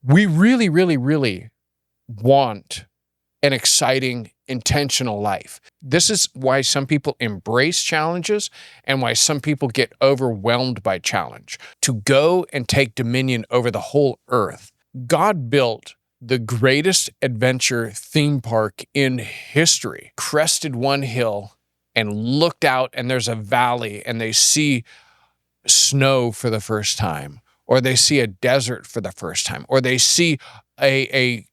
We really, really, really want an exciting, intentional life. This is why some people embrace challenges and why some people get overwhelmed by challenge. To go and take dominion over the whole earth. God built the greatest adventure theme park in history, crested one hill and looked out, and there's a valley, and they see snow for the first time, or they see a desert for the first time, or they see a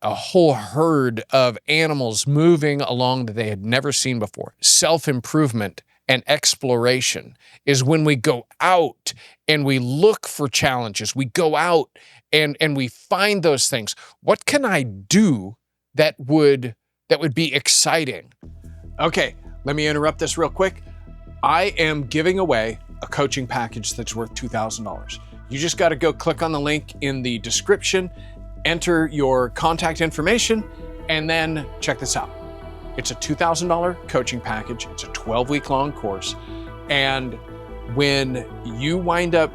whole herd of animals moving along that they had never seen before. Self-improvement and exploration is when we go out and we look for challenges. We go out and we find those things. What can I do that would be exciting? Okay, let me interrupt this real quick. I am giving away a coaching package that's worth $2,000. You just got to go click on the link in the description, enter your contact information, and then check this out. It's a $2,000 coaching package. It's a 12-week long course. And when you wind up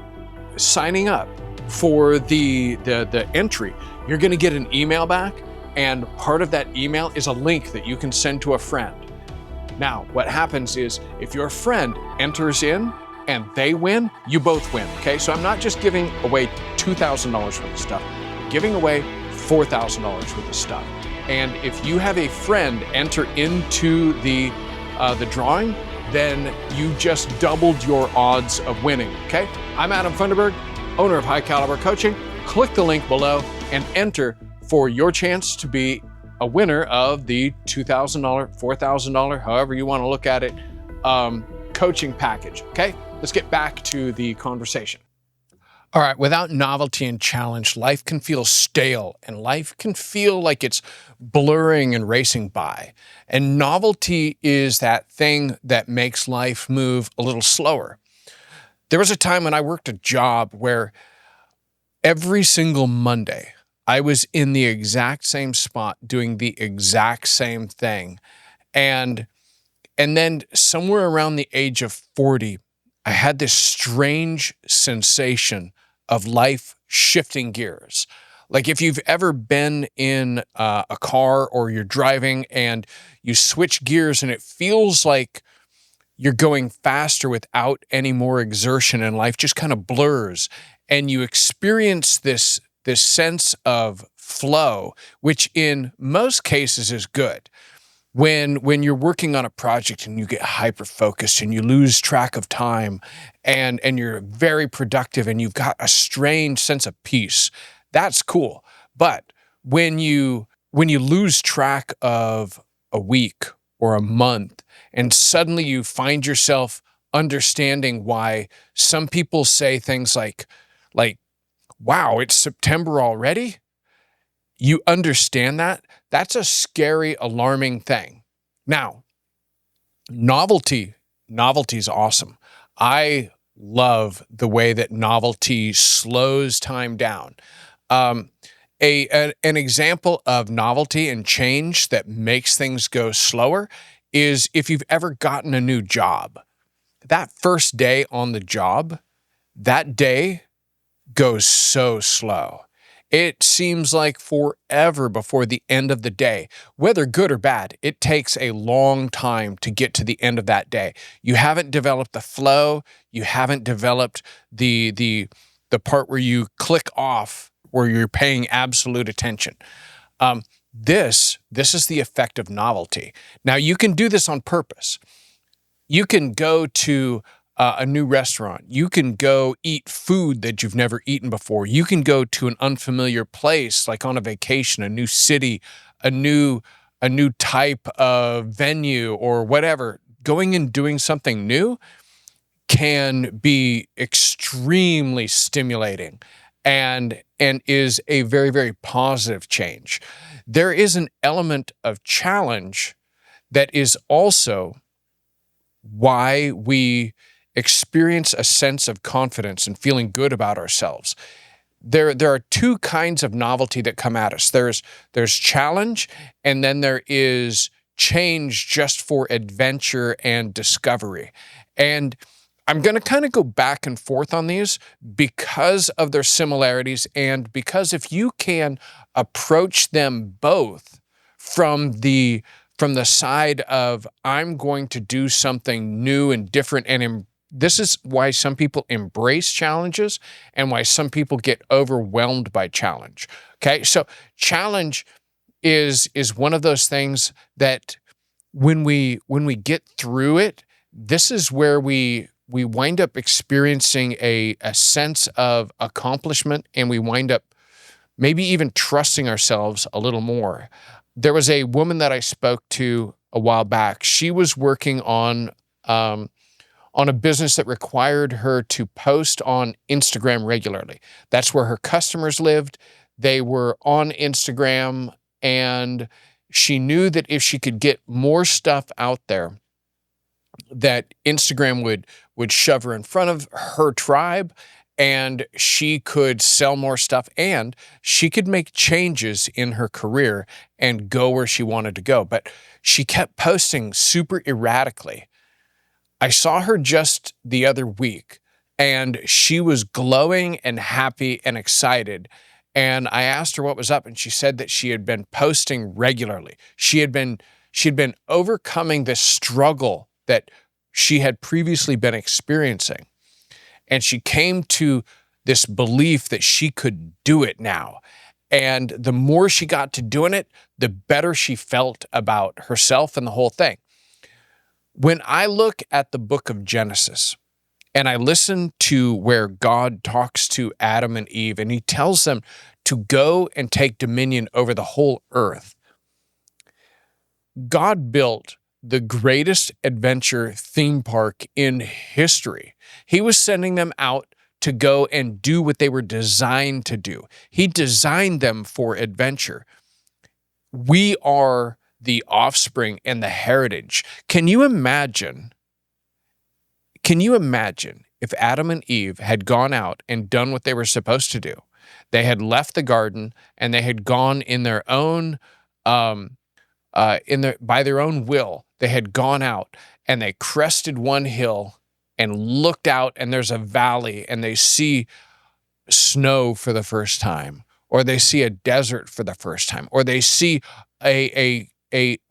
signing up for the entry, you're going to get an email back, and part of that email is a link that you can send to a friend. Now, what happens is if your friend enters in and they win, you both win, okay? So I'm not just giving away $2,000 worth of stuff, I'm giving away $4,000 worth of stuff. And if you have a friend enter into the drawing, then you just doubled your odds of winning, okay? I'm Adam Funderburg, owner of High Caliber Coaching. Click the link below and enter for your chance to be a winner of the $2,000, $4,000, however you want to look at it, coaching package, okay? Let's get back to the conversation. All right, without novelty and challenge, life can feel stale and life can feel like it's blurring and racing by. And novelty is that thing that makes life move a little slower. There was a time when I worked a job where every single Monday, I was in the exact same spot doing the exact same thing. And then somewhere around the age of 40, I had this strange sensation of life shifting gears. Like if you've ever been in a car or you're driving and you switch gears and it feels like you're going faster without any more exertion and life just kind of blurs and you experience this sense of flow, which in most cases is good. When you're working on a project and you get hyper-focused and you lose track of time and you're very productive and you've got a strange sense of peace, that's cool. But when you lose track of a week or a month and suddenly you find yourself understanding why some people say things like, wow, it's September already? You understand that? That's a scary, alarming thing. Now, novelty is awesome. I love the way that novelty slows time down. An example of novelty and change that makes things go slower is if you've ever gotten a new job. That first day on the job, that day goes so slow. It seems like forever before the end of the day. Whether good or bad, it takes a long time to get to the end of that day. You haven't developed the flow. You haven't developed the part where you click off, where you're paying absolute attention. This is the effect of novelty. Now, you can do this on purpose. You can go to a new restaurant. You can go eat food that you've never eaten before. You can go to an unfamiliar place, like on a vacation, a new city, a new type of venue or whatever. Going and doing something new can be extremely stimulating and is a very, very positive change. There is an element of challenge that is also why we experience a sense of confidence and feeling good about ourselves. There are two kinds of novelty that come at us. There's challenge, and then there is change just for adventure and discovery. And I'm going to kind of go back and forth on these because of their similarities, and because if you can approach them both from the side of I'm going to do something new and different, and this is why some people embrace challenges and why some people get overwhelmed by challenge. Okay, so challenge is one of those things that when we get through it, this is where we wind up experiencing a sense of accomplishment, and we wind up maybe even trusting ourselves a little more. There was a woman that I spoke to a while back. She was working on a business that required her to post on Instagram regularly. That's where her customers lived. They were on Instagram, and she knew that if she could get more stuff out there, that Instagram would shove her in front of her tribe, and she could sell more stuff, and she could make changes in her career and go where she wanted to go. But she kept posting super erratically. I saw her just the other week, and she was glowing and happy and excited. And I asked her what was up, and she said that she had been posting regularly. She'd been overcoming this struggle that she had previously been experiencing. And she came to this belief that she could do it now. And the more she got to doing it, the better she felt about herself and the whole thing. When I look at the book of Genesis and I listen to where God talks to Adam and Eve, and he tells them to go and take dominion over the whole earth, God built the greatest adventure theme park in history. He was sending them out to go and do what they were designed to do. He designed them for adventure. We are the offspring and the heritage. Can you imagine if Adam and Eve had gone out and done what they were supposed to do? They had left the garden, and they had gone in their own by their own will. They had gone out and they crested one hill and looked out, and there's a valley, and they see snow for the first time, or they see a desert for the first time, or they see a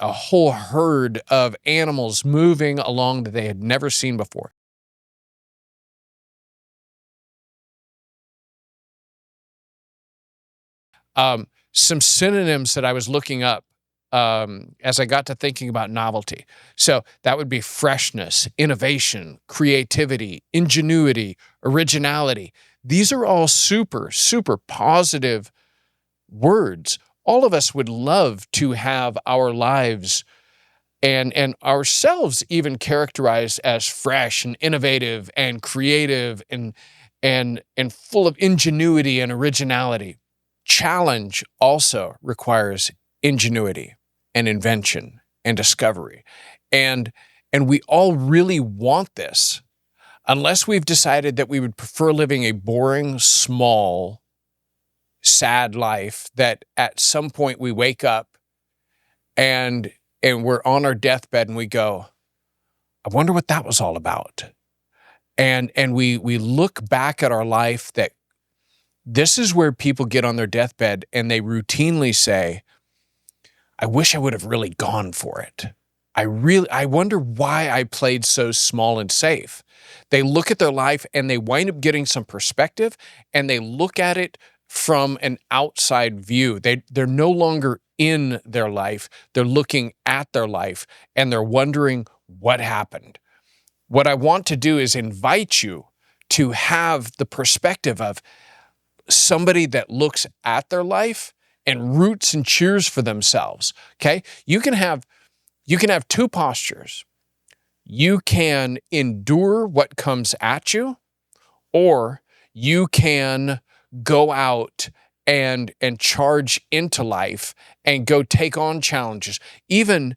whole herd of animals moving along that they had never seen before. Some synonyms that I was looking up as I got to thinking about novelty. So that would be freshness, innovation, creativity, ingenuity, originality. These are all super, super positive words. All of us would love to have our lives and ourselves even characterized as fresh and innovative and creative and full of ingenuity and originality. Challenge also requires ingenuity and invention and discovery. And we all really want this, unless we've decided that we would prefer living a boring, small, sad life that at some point we wake up and we're on our deathbed and we go, I wonder what that was all about. And we look back at our life. That this is where people get on their deathbed and they routinely say, I wish I would have really gone for it. I wonder why I played so small and safe. They look at their life and they wind up getting some perspective, and they look at it from an outside view. They're no longer in their life. They're looking at their life and they're wondering what happened. What I want to do is invite you to have the perspective of somebody that looks at their life and roots and cheers for themselves. Okay? You can have two postures. You can endure what comes at you, or you can go out and charge into life and go take on challenges, even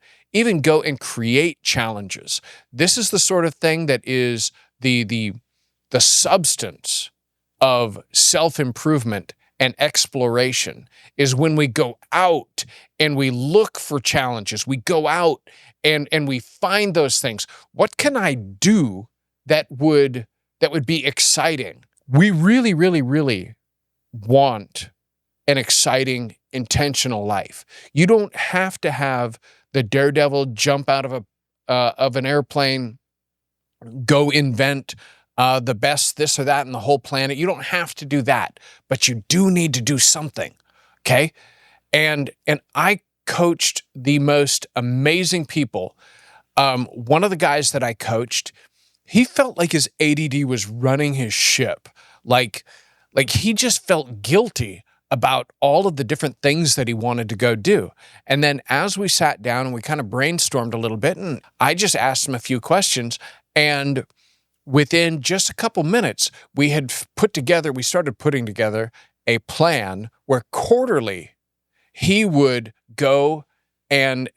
go and create challenges. This is the sort of thing that is the substance of self-improvement and exploration, is when we go out and we look for challenges. We go out and we find those things. What can I do that would be exciting. We really, really, really want an exciting, intentional life. You don't have to have the daredevil jump out of an airplane, go invent the best this or that in the whole planet. You don't have to do that, but you do need to do something. Okay, and I coached the most amazing people. One of the guys that I coached, he felt like his ADD was running his ship. Like he just felt guilty about all of the different things that he wanted to go do. And then as we sat down and we kind of brainstormed a little bit, and I just asked him a few questions, and within just a couple minutes, we started putting together a plan where quarterly he would go and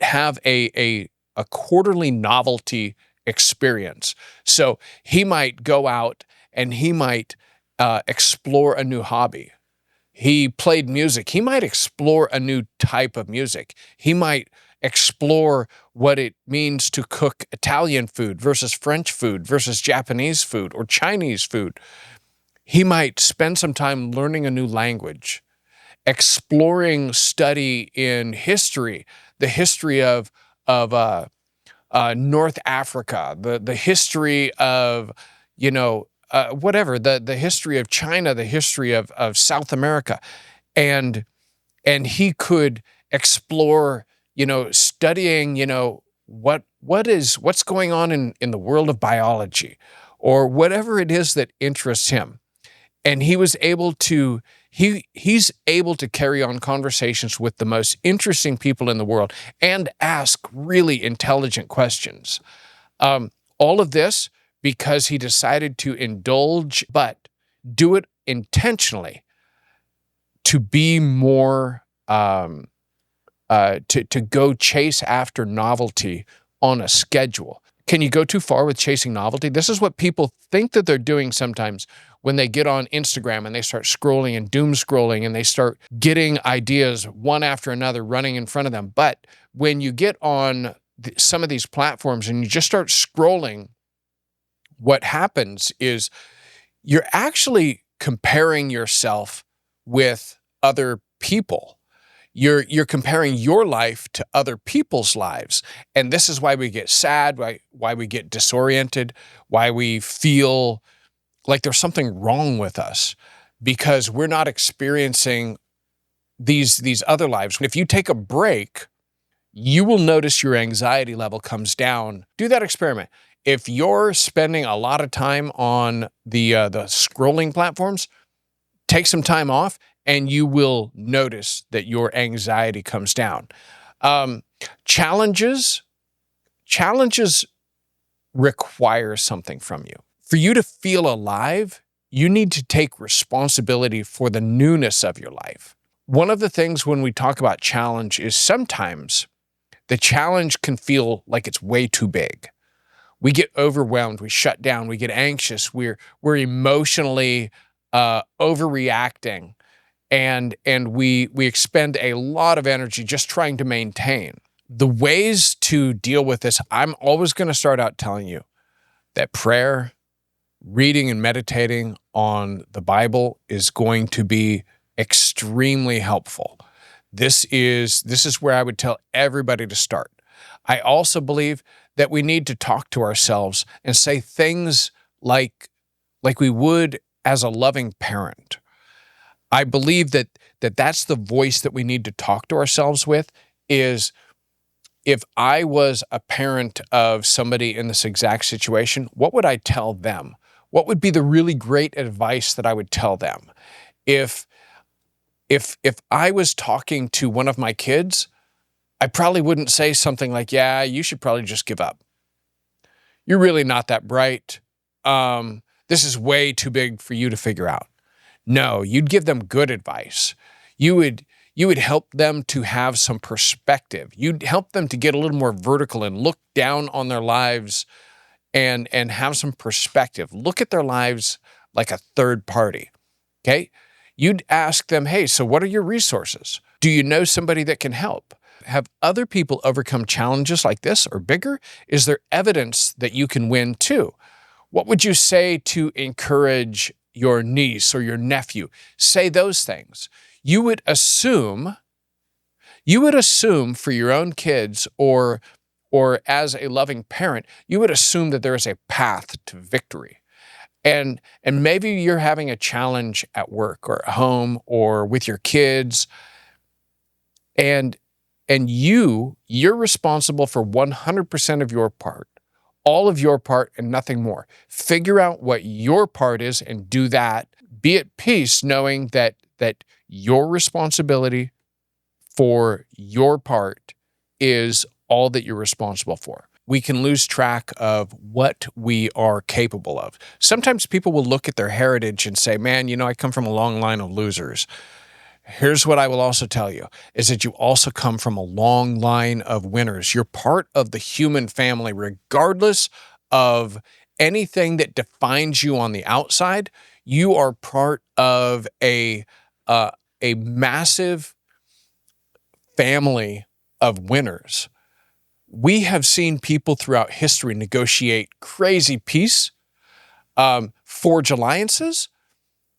have a quarterly novelty experience. So he might go out and he might explore a new hobby. He played music. He might explore a new type of music. He might explore what it means to cook Italian food versus French food versus Japanese food or Chinese food. He might spend some time learning a new language, exploring study in history, the history of North Africa, the history of, whatever, the history of China, the history of South America. And he could explore, studying, what's going on in the world of biology or whatever it is that interests him. And he was able to, he's able to carry on conversations with the most interesting people in the world and ask really intelligent questions. All of this because he decided to indulge, but do it intentionally to be more, to go chase after novelty on a schedule. Can you go too far with chasing novelty? This is what people think that they're doing sometimes when they get on Instagram and they start scrolling and doom scrolling and they start getting ideas one after another running in front of them. But when you get on some of these platforms and you just start scrolling, what happens is you're actually comparing yourself with other people. You're comparing your life to other people's lives. And this is why we get sad, why we get disoriented, why we feel like there's something wrong with us, because we're not experiencing these other lives. If you take a break, you will notice your anxiety level comes down. Do that experiment. If you're spending a lot of time on the scrolling platforms, take some time off and you will notice that your anxiety comes down. Challenges require something from you. For you to feel alive, you need to take responsibility for the newness of your life. One of the things when we talk about challenge is sometimes the challenge can feel like it's way too big. We get overwhelmed, we shut down, we get anxious, we're emotionally overreacting, and we expend a lot of energy just trying to maintain. The ways to deal with this, I'm always going to start out telling you that prayer, reading and meditating on the Bible is going to be extremely helpful. This is where I would tell everybody to start. I also believe that we need to talk to ourselves and say things like we would as a loving parent. I believe that that's the voice that we need to talk to ourselves with. Is if I was a parent of somebody in this exact situation, what would I tell them? What would be the really great advice that I would tell them? If I was talking to one of my kids, I probably wouldn't say something like, yeah, you should probably just give up. You're really not that bright. This is way too big for you to figure out. No, you'd give them good advice. You would help them to have some perspective. You'd help them to get a little more vertical and look down on their lives and have some perspective. Look at their lives like a third party, okay? You'd ask them, hey, so what are your resources? Do you know somebody that can help? Have other people overcome challenges like this or bigger? Is there evidence that you can win too? What would you say to encourage your niece or your nephew? Say those things. You would assume for your own kids, or as a loving parent, you would assume that there is a path to victory. And maybe you're having a challenge at work or at home or with your kids, and you're responsible for 100% of your part, all of your part and nothing more. Figure out what your part is and do that. Be at peace knowing that your responsibility for your part is all that you're responsible for. We can lose track of what we are capable of. Sometimes people will look at their heritage and say, man, I come from a long line of losers. Here's what I will also tell you, is that you also come from a long line of winners. You're part of the human family, regardless of anything that defines you on the outside. You are part of a massive family of winners. We have seen people throughout history negotiate crazy peace, forge alliances.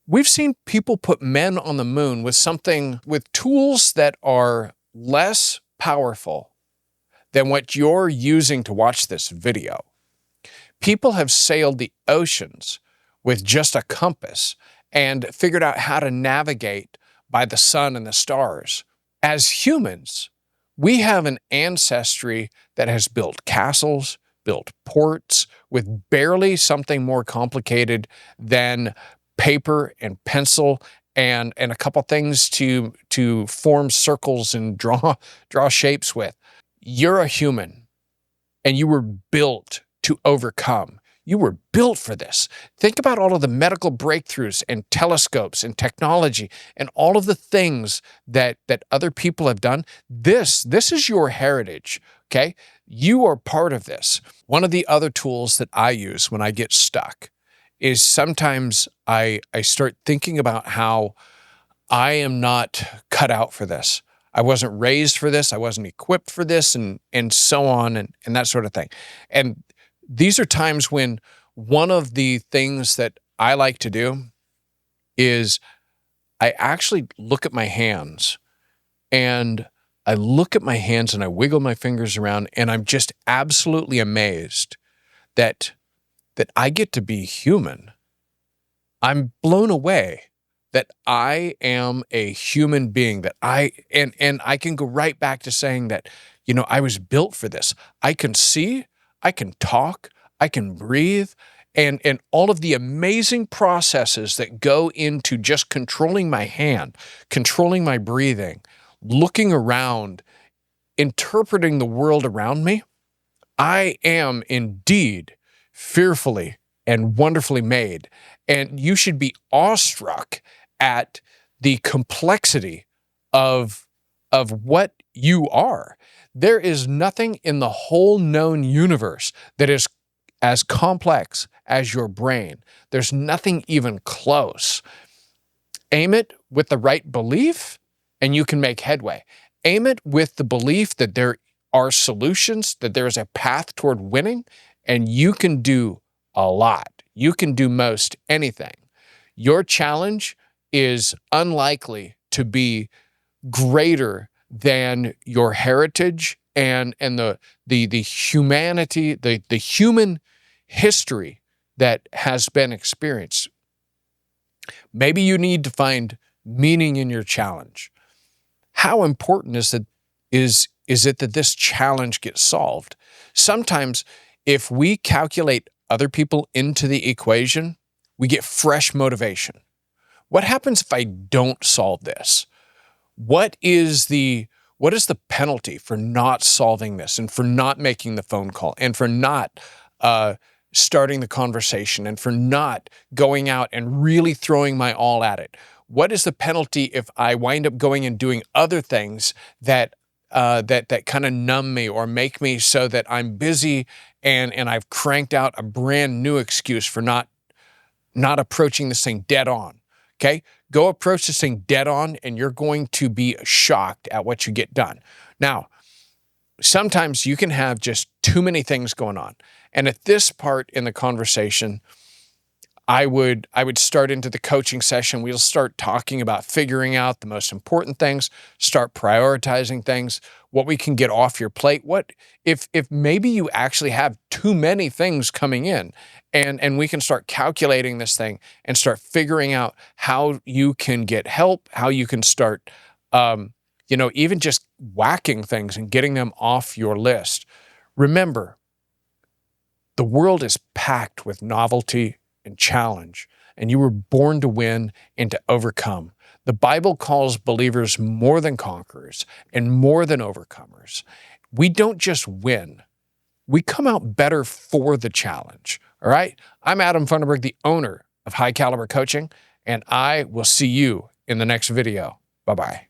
We've seen people put men on the moon with tools that are less powerful than what you're using to watch this video. People have sailed the oceans with just a compass and figured out how to navigate by the sun and the stars. As humans, we have an ancestry that has built castles, built ports with barely something more complicated than paper and pencil and a couple things to form circles and draw shapes with. You're a human, and you were built to overcome. You were built for this. Think about all of the medical breakthroughs and telescopes and technology and all of the things that other people have done. This is your heritage, okay? You are part of this. One of the other tools that I use when I get stuck is sometimes I start thinking about how I am not cut out for this. I wasn't raised for this. I wasn't equipped for this, and so on, and that sort of thing. And these are times when one of the things that I like to do is I actually look at my hands, and I wiggle my fingers around, and I'm just absolutely amazed that I get to be human. I'm blown away that I am a human being, that I can go right back to saying that, I was built for this. I can see, I can talk, I can breathe, and all of the amazing processes that go into just controlling my hand, controlling my breathing, looking around, interpreting the world around me. I am indeed fearfully and wonderfully made. And you should be awestruck at the complexity of what you are. There is nothing in the whole known universe that is as complex as your brain. There's nothing even close. Aim it with the right belief, and you can make headway. Aim it with the belief that there are solutions, that there is a path toward winning, and you can do a lot. You can do most anything. Your challenge is unlikely to be greater than your heritage and the humanity, the human history that has been experienced. Maybe you need to find meaning in your challenge. How important is it that this challenge gets solved? Sometimes if we calculate other people into the equation, we get fresh motivation. What happens if I don't solve this? What is the penalty for not solving this, and for not making the phone call, and for not starting the conversation, and for not going out and really throwing my all at it? What is the penalty if I wind up going and doing other things that kind of numb me or make me so that I'm busy and I've cranked out a brand new excuse for not approaching this thing dead on? Okay? Go approach this thing dead on, and you're going to be shocked at what you get done. Now, sometimes you can have just too many things going on, And at this part in the conversation, I would start into the coaching session. We'll start talking about figuring out the most important things, start prioritizing things, what we can get off your plate. What if maybe you actually have too many things coming in, and we can start calculating this thing and start figuring out how you can get help, how you can start, even just whacking things and getting them off your list. Remember, the world is packed with novelty and challenge, and you were born to win and to overcome. The Bible calls believers more than conquerors and more than overcomers. We don't just win, we come out better for the challenge. All right? I'm Adam Funderburg, the owner of High Caliber Coaching, and I will see you in the next video. Bye-bye.